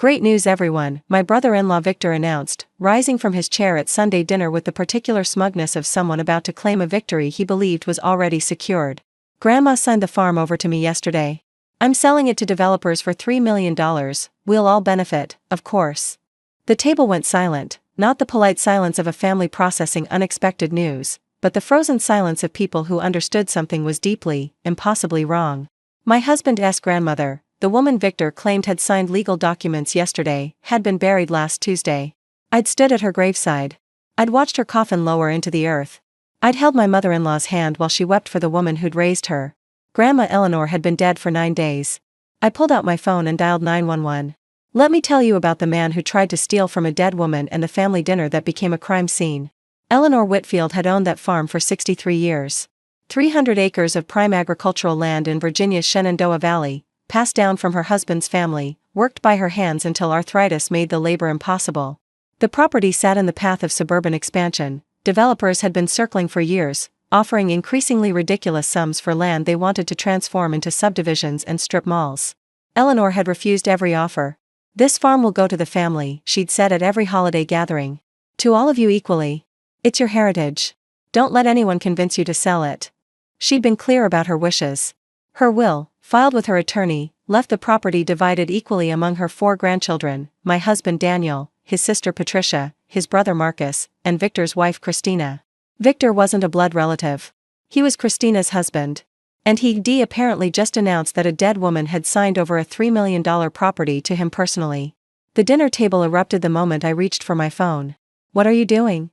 Great news everyone, my brother-in-law Victor announced, rising from his chair at Sunday dinner with the particular smugness of someone about to claim a victory he believed was already secured. Grandma signed the farm over to me yesterday. I'm selling it to developers for $3 million, we'll all benefit, of course. The table went silent, not the polite silence of a family processing unexpected news, but the frozen silence of people who understood something was deeply, impossibly wrong. My husband's grandmother, the woman Victor claimed had signed legal documents yesterday, had been buried last Tuesday. I'd stood at her graveside. I'd watched her coffin lower into the earth. I'd held my mother-in-law's hand while she wept for the woman who'd raised her. Grandma Eleanor had been dead for 9 days. I pulled out my phone and dialed 911. Let me tell you about the man who tried to steal from a dead woman and the family dinner that became a crime scene. Eleanor Whitfield had owned that farm for 63 years. 300 acres of prime agricultural land in Virginia's Shenandoah Valley, passed down from her husband's family, worked by her hands until arthritis made the labor impossible. The property sat in the path of suburban expansion. Developers had been circling for years, offering increasingly ridiculous sums for land they wanted to transform into subdivisions and strip malls. Eleanor had refused every offer. This farm will go to the family, she'd said at every holiday gathering. To all of you equally. It's your heritage. Don't let anyone convince you to sell it. She'd been clear about her wishes. Her will, filed with her attorney, left the property divided equally among her 4 grandchildren, my husband Daniel, his sister Patricia, his brother Marcus, and Victor's wife Christina. Victor wasn't a blood relative. He was Christina's husband. And he'd apparently just announced that a dead woman had signed over a $3 million property to him personally. The dinner table erupted the moment I reached for my phone. What are you doing?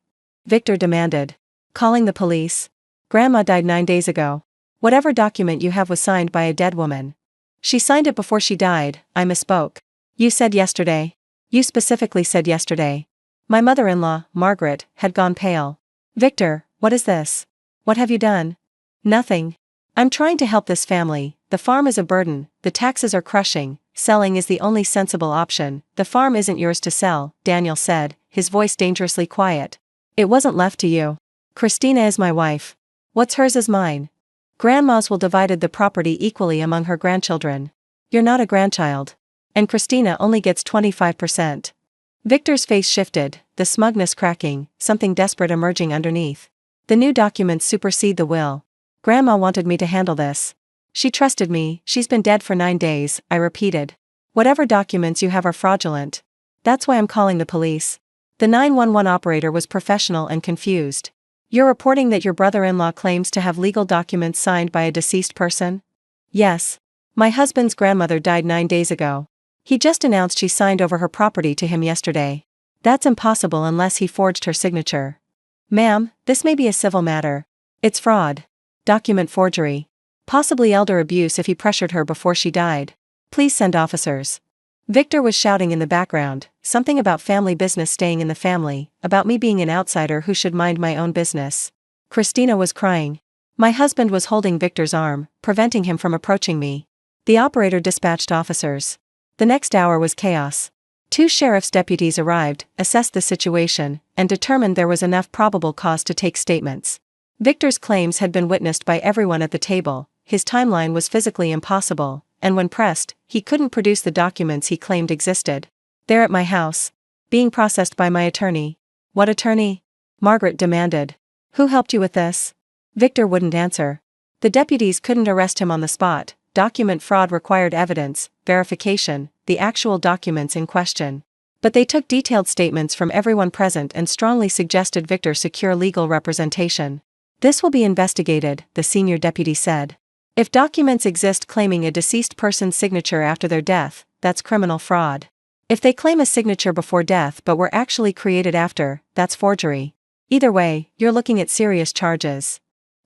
Victor demanded. Calling the police. Grandma died 9 days ago. Whatever document you have was signed by a dead woman. She signed it before she died, I misspoke. You said yesterday. You specifically said yesterday. My mother-in-law, Margaret, had gone pale. Victor, what is this? What have you done? Nothing. I'm trying to help this family. The farm is a burden, the taxes are crushing, selling is the only sensible option. The farm isn't yours to sell, Daniel said, his voice dangerously quiet. It wasn't left to you. Christina is my wife. What's hers is mine. Grandma's will divided the property equally among her grandchildren. You're not a grandchild. And Christina only gets 25%. Victor's face shifted, the smugness cracking, something desperate emerging underneath. The new documents supersede the will. Grandma wanted me to handle this. She trusted me, she's been dead for 9 days, I repeated. Whatever documents you have are fraudulent. That's why I'm calling the police. The 911 operator was professional and confused. You're reporting that your brother-in-law claims to have legal documents signed by a deceased person? Yes. My husband's grandmother died 9 days ago. He just announced she signed over her property to him yesterday. That's impossible unless he forged her signature. Ma'am, this may be a civil matter. It's fraud. Document forgery. Possibly elder abuse if he pressured her before she died. Please send officers. Victor was shouting in the background, something about family business staying in the family, about me being an outsider who should mind my own business. Christina was crying. My husband was holding Victor's arm, preventing him from approaching me. The operator dispatched officers. The next hour was chaos. 2 sheriff's deputies arrived, assessed the situation, and determined there was enough probable cause to take statements. Victor's claims had been witnessed by everyone at the table, his timeline was physically impossible, and when pressed, he couldn't produce the documents he claimed existed. They're at my house. Being processed by my attorney. What attorney? Margaret demanded. Who helped you with this? Victor wouldn't answer. The deputies couldn't arrest him on the spot. Document fraud required evidence, verification, the actual documents in question. But they took detailed statements from everyone present and strongly suggested Victor secure legal representation. This will be investigated, the senior deputy said. If documents exist claiming a deceased person's signature after their death, that's criminal fraud. If they claim a signature before death but were actually created after, that's forgery. Either way, you're looking at serious charges.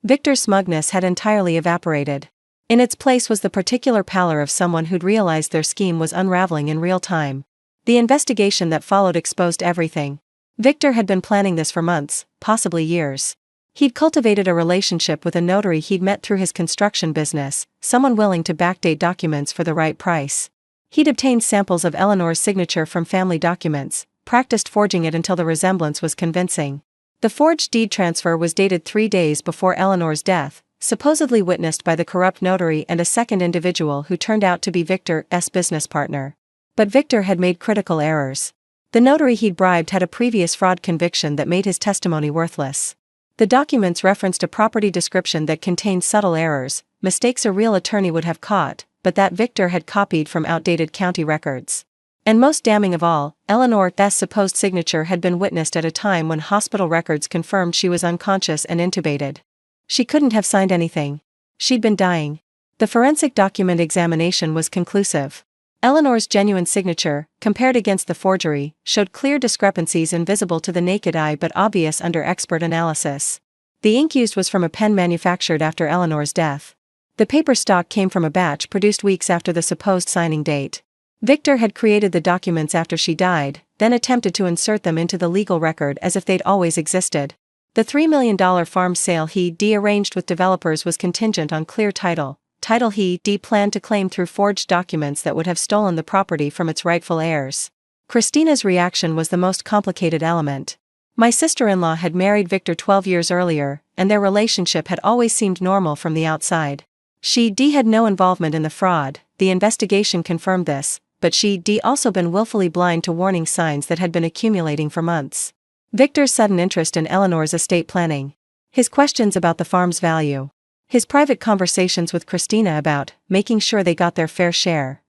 Victor's smugness had entirely evaporated. In its place was the particular pallor of someone who'd realized their scheme was unraveling in real time. The investigation that followed exposed everything. Victor had been planning this for months, possibly years. He'd cultivated a relationship with a notary he'd met through his construction business, someone willing to backdate documents for the right price. He'd obtained samples of Eleanor's signature from family documents, practiced forging it until the resemblance was convincing. The forged deed transfer was dated 3 days before Eleanor's death, supposedly witnessed by the corrupt notary and a second individual who turned out to be Victor's business partner. But Victor had made critical errors. The notary he'd bribed had a previous fraud conviction that made his testimony worthless. The documents referenced a property description that contained subtle errors, mistakes a real attorney would have caught, but that Victor had copied from outdated county records. And most damning of all, Eleanor's supposed signature had been witnessed at a time when hospital records confirmed she was unconscious and intubated. She couldn't have signed anything. She'd been dying. The forensic document examination was conclusive. Eleanor's genuine signature, compared against the forgery, showed clear discrepancies invisible to the naked eye but obvious under expert analysis. The ink used was from a pen manufactured after Eleanor's death. The paper stock came from a batch produced weeks after the supposed signing date. Victor had created the documents after she died, then attempted to insert them into the legal record as if they'd always existed. The $3 million farm sale he'd arranged with developers was contingent on clear title he'd planned to claim through forged documents that would have stolen the property from its rightful heirs. Christina's reaction was the most complicated element. My sister-in-law had married Victor 12 years earlier, and their relationship had always seemed normal from the outside. She had no involvement in the fraud, the investigation confirmed this, but she'd also been willfully blind to warning signs that had been accumulating for months. Victor's sudden interest in Eleanor's estate planning. His questions about the farm's value. His private conversations with Christina about making sure they got their fair share.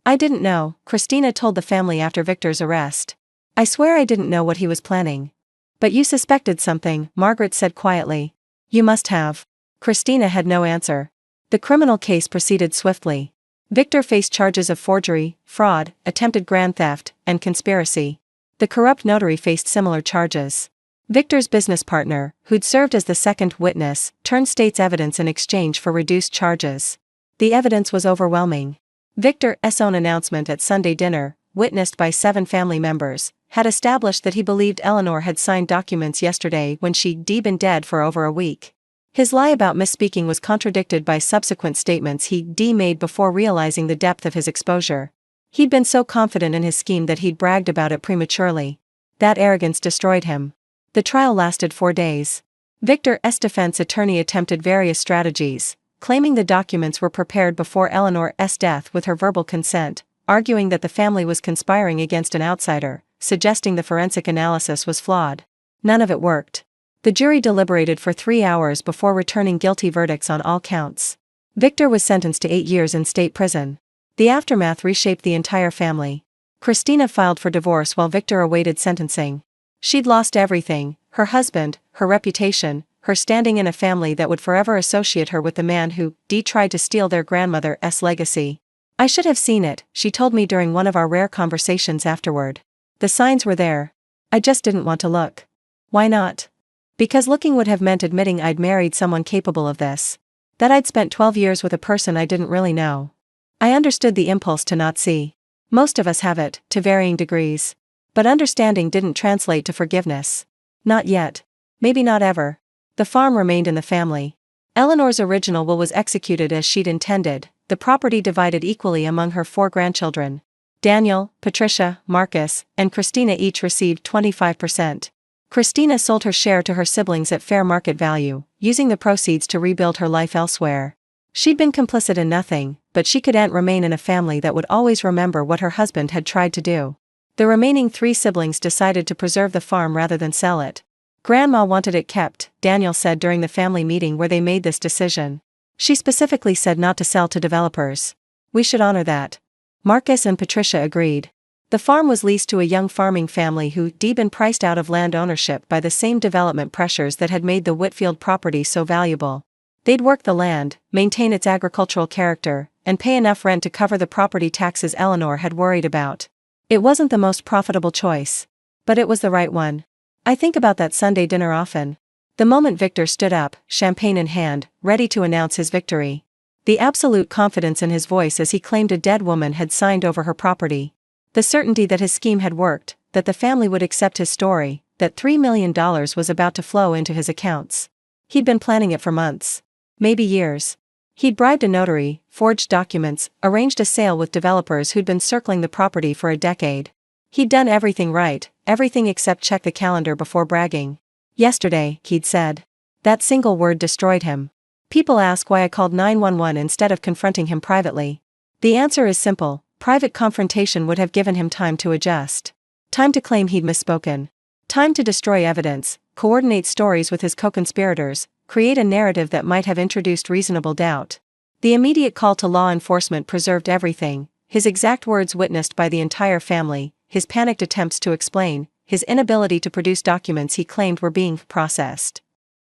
I didn't know, Christina told the family after Victor's arrest. I swear I didn't know what he was planning. But you suspected something, Margaret said quietly. You must have. Christina had no answer. The criminal case proceeded swiftly. Victor faced charges of forgery, fraud, attempted grand theft, and conspiracy. The corrupt notary faced similar charges. Victor's business partner, who'd served as the second witness, turned state's evidence in exchange for reduced charges. The evidence was overwhelming. Victor's own announcement at Sunday dinner, witnessed by 7 family members, had established that he believed Eleanor had signed documents yesterday when she'd been dead for over a week. His lie about misspeaking was contradicted by subsequent statements he'd made before realizing the depth of his exposure. He'd been so confident in his scheme that he'd bragged about it prematurely. That arrogance destroyed him. The trial lasted 4 days. Victor's defense attorney attempted various strategies, claiming the documents were prepared before Eleanor's death with her verbal consent, arguing that the family was conspiring against an outsider, suggesting the forensic analysis was flawed. None of it worked. The jury deliberated for 3 hours before returning guilty verdicts on all counts. Victor was sentenced to 8 years in state prison. The aftermath reshaped the entire family. Christina filed for divorce while Victor awaited sentencing. She'd lost everything: her husband, her reputation, her standing in a family that would forever associate her with the man who tried to steal their grandmother's legacy. I should have seen it, she told me during one of our rare conversations afterward. The signs were there. I just didn't want to look. Why not? Because looking would have meant admitting I'd married someone capable of this. That I'd spent 12 years with a person I didn't really know. I understood the impulse to not see. Most of us have it, to varying degrees. But understanding didn't translate to forgiveness. Not yet. Maybe not ever. The farm remained in the family. Eleanor's original will was executed as she'd intended, the property divided equally among her 4 grandchildren. Daniel, Patricia, Marcus, and Christina each received 25%. Christina sold her share to her siblings at fair market value, using the proceeds to rebuild her life elsewhere. She'd been complicit in nothing, but she couldn't remain in a family that would always remember what her husband had tried to do. The remaining 3 siblings decided to preserve the farm rather than sell it. Grandma wanted it kept, Daniel said during the family meeting where they made this decision. She specifically said not to sell to developers. We should honor that. Marcus and Patricia agreed. The farm was leased to a young farming family who'd been priced out of land ownership by the same development pressures that had made the Whitfield property so valuable. They'd work the land, maintain its agricultural character, and pay enough rent to cover the property taxes Eleanor had worried about. It wasn't the most profitable choice. But it was the right one. I think about that Sunday dinner often. The moment Victor stood up, champagne in hand, ready to announce his victory. The absolute confidence in his voice as he claimed a dead woman had signed over her property. The certainty that his scheme had worked, that the family would accept his story, that $3 million was about to flow into his accounts. He'd been planning it for months. Maybe years. He'd bribed a notary, forged documents, arranged a sale with developers who'd been circling the property for a decade. He'd done everything right, everything except check the calendar before bragging. Yesterday, he'd said. That single word destroyed him. People ask why I called 911 instead of confronting him privately. The answer is simple: Private confrontation would have given him time to adjust. Time to claim he'd misspoken. Time to destroy evidence, coordinate stories with his co-conspirators, create a narrative that might have introduced reasonable doubt. The immediate call to law enforcement preserved everything, his exact words witnessed by the entire family, his panicked attempts to explain, his inability to produce documents he claimed were being processed.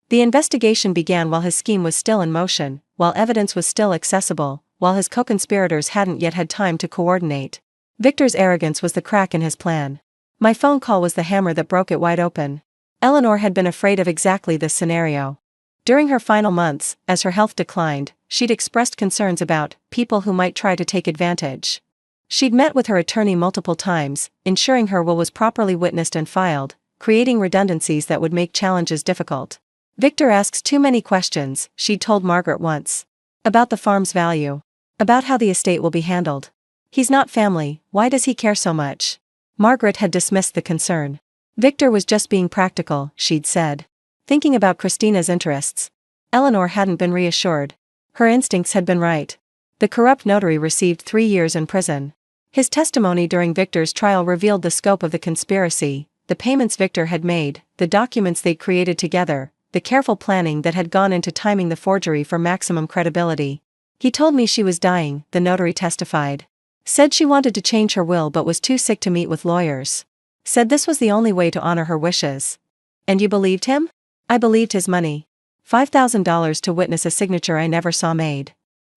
The investigation began while his scheme was still in motion, while evidence was still accessible, while his co-conspirators hadn't yet had time to coordinate. Victor's arrogance was the crack in his plan. My phone call was the hammer that broke it wide open. Eleanor had been afraid of exactly this scenario. During her final months, as her health declined, she'd expressed concerns about people who might try to take advantage. She'd met with her attorney multiple times, ensuring her will was properly witnessed and filed, creating redundancies that would make challenges difficult. Victor asks too many questions, she'd told Margaret once. About the farm's value. About how the estate will be handled. He's not family, why does he care so much? Margaret had dismissed the concern. Victor was just being practical, she'd said. Thinking about Christina's interests. Eleanor hadn't been reassured. Her instincts had been right. The corrupt notary received 3 years in prison. His testimony during Victor's trial revealed the scope of the conspiracy, the payments Victor had made, the documents they'd created together, the careful planning that had gone into timing the forgery for maximum credibility. He told me she was dying, the notary testified. Said she wanted to change her will but was too sick to meet with lawyers. Said this was the only way to honor her wishes. And you believed him? I believed his money. $5,000 to witness a signature I never saw made.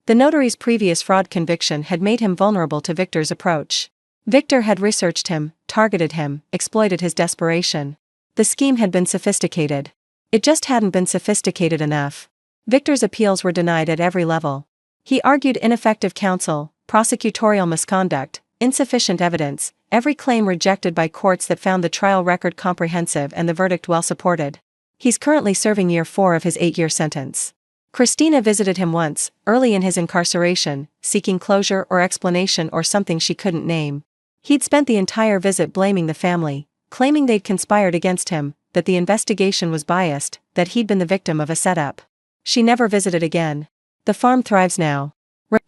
The notary's previous fraud conviction had made him vulnerable to Victor's approach. Victor had researched him, targeted him, exploited his desperation. The scheme had been sophisticated. It just hadn't been sophisticated enough. Victor's appeals were denied at every level. He argued ineffective counsel, prosecutorial misconduct, insufficient evidence, every claim rejected by courts that found the trial record comprehensive and the verdict well supported. He's currently serving year 4 of his 8-year sentence. Christina visited him once, early in his incarceration, seeking closure or explanation or something she couldn't name. He'd spent the entire visit blaming the family, claiming they'd conspired against him, that the investigation was biased, that he'd been the victim of a setup. She never visited again. The farm thrives now.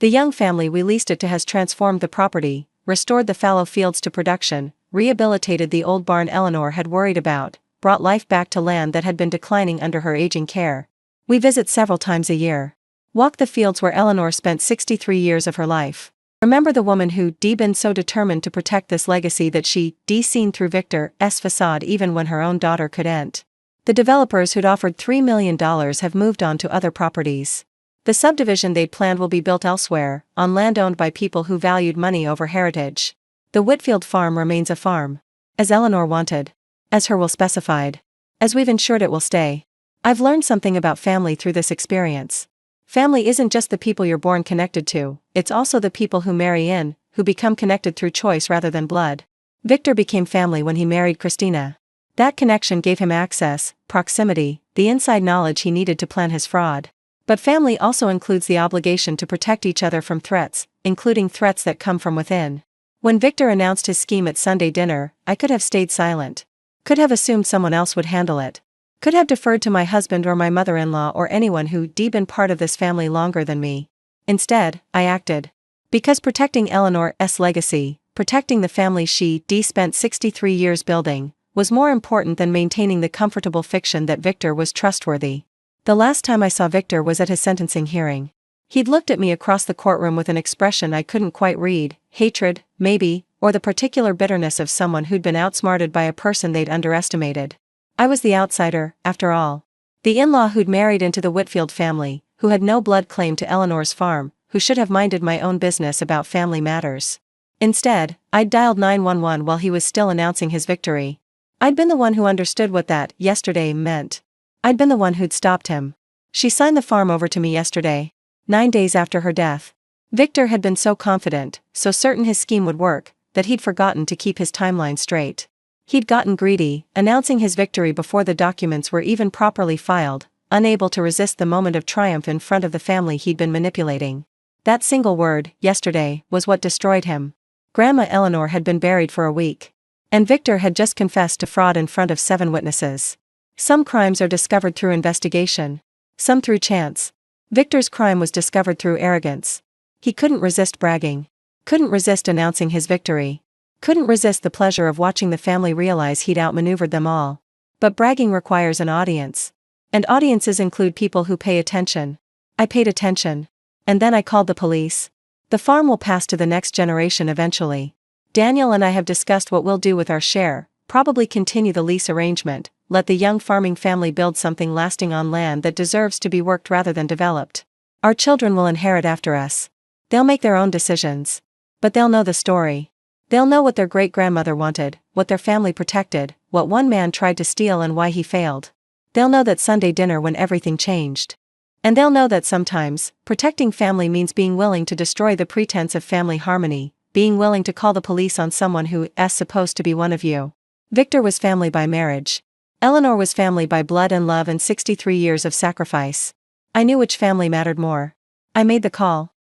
The young family we leased it to has transformed the property, restored the fallow fields to production, rehabilitated the old barn Eleanor had worried about, brought life back to land that had been declining under her aging care. We visit several times a year. Walk the fields where Eleanor spent 63 years of her life. Remember the woman who been so determined to protect this legacy that she seen through Victor's facade even when her own daughter couldn't. The developers who'd offered $3 million have moved on to other properties. The subdivision they'd planned will be built elsewhere, on land owned by people who valued money over heritage. The Whitfield farm remains a farm. As Eleanor wanted. As her will specified. As we've ensured it will stay. I've learned something about family through this experience. Family isn't just the people you're born connected to, it's also the people who marry in, who become connected through choice rather than blood. Victor became family when he married Christina. That connection gave him access, proximity, the inside knowledge he needed to plan his fraud. But family also includes the obligation to protect each other from threats, including threats that come from within. When Victor announced his scheme at Sunday dinner, I could have stayed silent. Could have assumed someone else would handle it. Could have deferred to my husband or my mother-in-law or anyone who'd been part of this family longer than me. Instead, I acted. Because protecting Eleanor's legacy, protecting the family she spent 63 years building, was more important than maintaining the comfortable fiction that Victor was trustworthy. The last time I saw Victor was at his sentencing hearing. He'd looked at me across the courtroom with an expression I couldn't quite read, hatred, maybe, or the particular bitterness of someone who'd been outsmarted by a person they'd underestimated. I was the outsider, after all. The in-law who'd married into the Whitfield family, who had no blood claim to Eleanor's farm, who should have minded my own business about family matters. Instead, I'd dialed 911 while he was still announcing his victory. I'd been the one who understood what that yesterday meant. I'd been the one who'd stopped him. She signed the farm over to me yesterday, 9 days after her death. Victor had been so confident, so certain his scheme would work, that he'd forgotten to keep his timeline straight. He'd gotten greedy, announcing his victory before the documents were even properly filed, unable to resist the moment of triumph in front of the family he'd been manipulating. That single word, yesterday, was what destroyed him. Grandma Eleanor had been buried for a week. And Victor had just confessed to fraud in front of 7 witnesses. Some crimes are discovered through investigation. Some through chance. Victor's crime was discovered through arrogance. He couldn't resist bragging. Couldn't resist announcing his victory. Couldn't resist the pleasure of watching the family realize he'd outmaneuvered them all. But bragging requires an audience. And audiences include people who pay attention. I paid attention. And then I called the police. The farm will pass to the next generation eventually. Daniel and I have discussed what we'll do with our share, probably continue the lease arrangement, let the young farming family build something lasting on land that deserves to be worked rather than developed. Our children will inherit after us. They'll make their own decisions. But they'll know the story. They'll know what their great-grandmother wanted, what their family protected, what one man tried to steal and why he failed. They'll know that Sunday dinner when everything changed. And they'll know that sometimes, protecting family means being willing to destroy the pretense of family harmony, being willing to call the police on someone who is supposed to be one of you. Victor was family by marriage. Eleanor was family by blood and love and 63 years of sacrifice. I knew which family mattered more. I made the call.